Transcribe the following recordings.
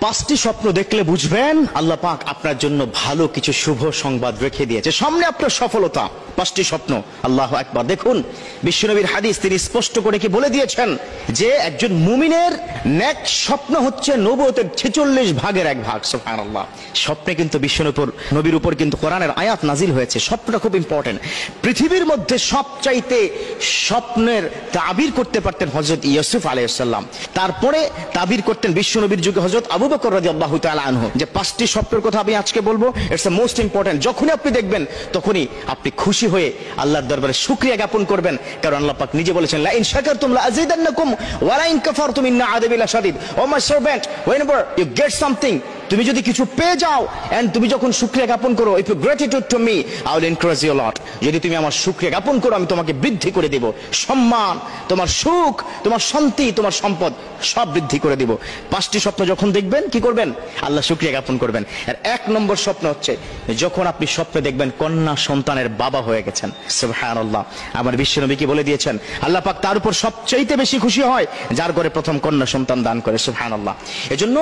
পাঁচটি স্বপ্ন দেখলে বুঝবেন আল্লাহ পাক আপনার জন্য ভালো কিছু শুভ সংবাদ রেখে দিয়েছে, সামনে আপনার সফলতা। পাঁচটি স্বপ্ন, আল্লাহু আকবার। দেখুন বিশ্বনবীর হাদিস, তিনি স্পষ্ট করে কি বলে দিয়েছেন যে একজন মুমিনের নেক স্বপ্ন হচ্ছে নবুয়তের 46 ভাগের 1 ভাগ। সুবহানাল্লাহ। স্বপ্নে কিন্তু নবীর উপর কিন্তু কোরআনের আয়াত নাজিল হয়েছে। স্বপ্নটা খুব ইম্পর্টেন্ট। পৃথিবীর মধ্যে সবচাইতে স্বপ্নের তাবির করতে পারতেন হযরত ইউসুফ আলাইহিস সালাম, তারপরে তাবির করতেন বিশ্বনবীর যুগে হযরত আবু বকর রাদিয়াল্লাহু তাআলা আনহু। যে পাঁচটি স্বপ্নের কথা আমি আজকে বলবো, ইটস দ্য মোস্ট ইম্পর্টেন্ট। যখনই আপনি দেখবেন তখনই আপনি খুশি হয়ে আল্লাহর দরবারে শুকরিয়া জ্ঞাপন করবেন, কারণ আল্লাহ পাক নিজে বলেছেন লা ইন শাকারতুম লা আযীদান্নাকুম ওয়া লা ইন কাফারতুম ইন্না আযাবি লাশাদীদ। O my servant, whenever you get something, তুমি যদি কিছু পেয়ে যাও এন্ড তুমি যখন শুকরিয়া জ্ঞাপন করো, if you gratitude to me I will increase you a lot, যদি তুমি আমার শুকরিয়া জ্ঞাপন করো আমি তোমাকে বৃদ্ধি করে দেব, সম্মান, তোমার সুখ, তোমার শান্তি, তোমার সম্পদ সব বৃদ্ধি করে দেব। পাঁচটি স্বপ্ন যখন দেখবেন কি করবেন? আল্লাহ শুকরিয়া জ্ঞাপন করবেন। আর 1 নম্বর স্বপ্ন হচ্ছে যখন আপনি স্বপ্নে দেখবেন কন্যা সন্তানের বাবা হয়ে গেছেন। সুবহানাল্লাহ। আমার বিশ্বনবী কি বলে দিয়েছেন, আল্লাহ পাক তার উপর সবচেয়ে বেশি খুশি হয় যার ঘরে প্রথম কন্যা সন্তান দান করে। সুবহানাল্লাহ। এজন্য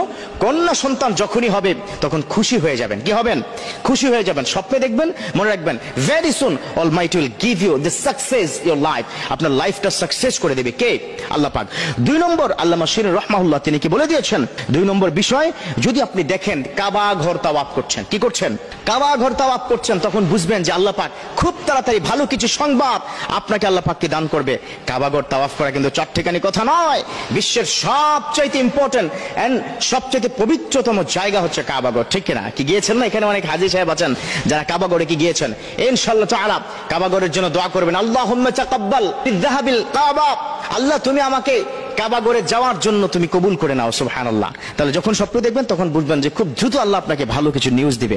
কন্যা সন্তান যখনই হবে তখন খুশি হয়ে যাবেন। কি হবেন? খুশি হয়ে যাবেন। স্বপ্নে দেখবেন, মনে রাখবেন very soon almighty will give you the success your life. আপনার লাইফটা সাকসেস করে দেবে কে? আল্লাহ পাক। 2 নম্বর, আল্লামা শির রাহমাহুল্লাহ তিনি কি বলে দিয়েছেন, 2 নম্বর বিষয়, যদি আপনি দেখেন কাবা ঘর তাওয়াফ করছেন, কি করছেন? কাবা ঘর তাওয়াফ করছেন, তখন বুঝবেন যে আল্লাহ পাক খুব তাড়াতাড়ি ভালো কিছু সংবাদ আপনাকে আল্লাহ পাককে দান করবে। কাবা ঘর তাওয়াফ করা কিন্তু চারটিখানি কথা নয়। বিশ্বের সবচাইতে ইম্পর্টেন্ট এন্ড সবচাইতে পবিত্রতম জায়গা হচ্ছে কাবা ঘর, ঠিক কিনা? কি গিয়েছেন না? এখানে অনেক হাজী সাহেব আছেন যারা কাবা ঘরে কি গিয়েছেন। ইনশাআল্লাহ তাআলা কাবা ঘরের জন্য দোয়া করবেন, আল্লাহুম্মা তাকাব্বাল বিযহাবিল কাবা, আল্লাহ তুমি আমাকে কাবা ঘরে যাওয়ার জন্য তুমি কবুল করে নাও। সুবহানাল্লাহ। তাহলে যখন স্বপ্ন দেখবেন তখন বুঝবেন যে খুব দ্রুত আল্লাহ আপনাকে ভালো কিছু নিউজ দিবে।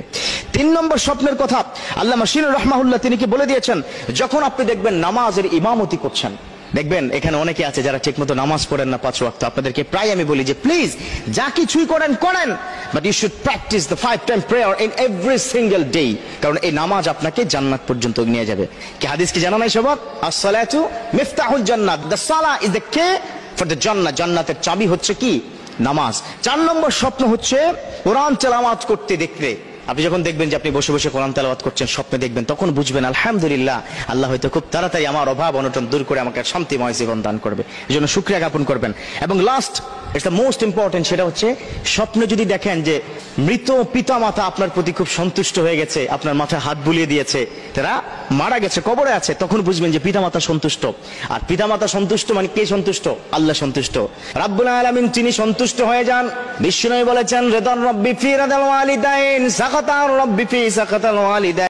3 নম্বর স্বপ্নের কথা আল্লামা শির রাহমাহুল্লাহ তিনি কি বলে দিয়েছেন, যখন আপনি দেখবেন নামাজের ইমামতি করছেন, দেখবেন এখানে অনেকে আছে যারা ঠিকমতো নামাজ পড়েন না 5 ওয়াক্ত। আপনাদেরকে প্রায় আমি বলি যে প্লিজ যা কিছুই করেন but you should practise the 5 time prayer in every single day, কারণ এই নামাজ আপনাকে জান্নাত পর্যন্ত নিয়ে যাবে। কি হাদিস কি জানা নাই সবার? as-salatu মিফতাহুল জান্নাত, the Salah is the K for the জান্নাত। জান্নাতের চাবি হচ্ছে কি? নামাজ। 4 নম্বর স্বপ্ন হচ্ছে কোরআন তেলাওয়াত করতে দেখলে। আপনি যখন দেখবেন যে আপনি বসে বসে কোরআন তেলাওয়াত করছেন, স্বপ্নে দেখবেন, তখন বুঝবেন আলহামদুলিল্লাহ আল্লাহ হয়তো খুব তাড়াতাড়ি আমার অভাব অনটন দূর করে আমাকে শান্তিময় জীবন দান করবে। এজন্য শুকরিয়া জ্ঞাপন করবেন। এবং last, it's the most important, সেটা হচ্ছে স্বপ্নে যদি দেখেন যে মৃত পিতা মাতা আপনার প্রতি খুব সন্তুষ্ট হয়ে গেছে, আপনার মাথায় হাত বুলিয়ে দিয়েছে, তারা মারা গেছে, কবরে আছে, তখন বুঝবেন যে পিতা মাতা সন্তুষ্ট। আর পিতা মাতা সন্তুষ্ট মানে কে সন্তুষ্ট? আল্লাহ সন্তুষ্ট। রাব্বুল আলামিন তিনি সন্তুষ্ট হয়ে যান। বিশ্বনবী বলেছেন রিদান রাব্বি ফি রিদাল ওয়ালিদাইন, সাখাতার রাব্বি ফি সাখাতাল ওয়ালিদাইন।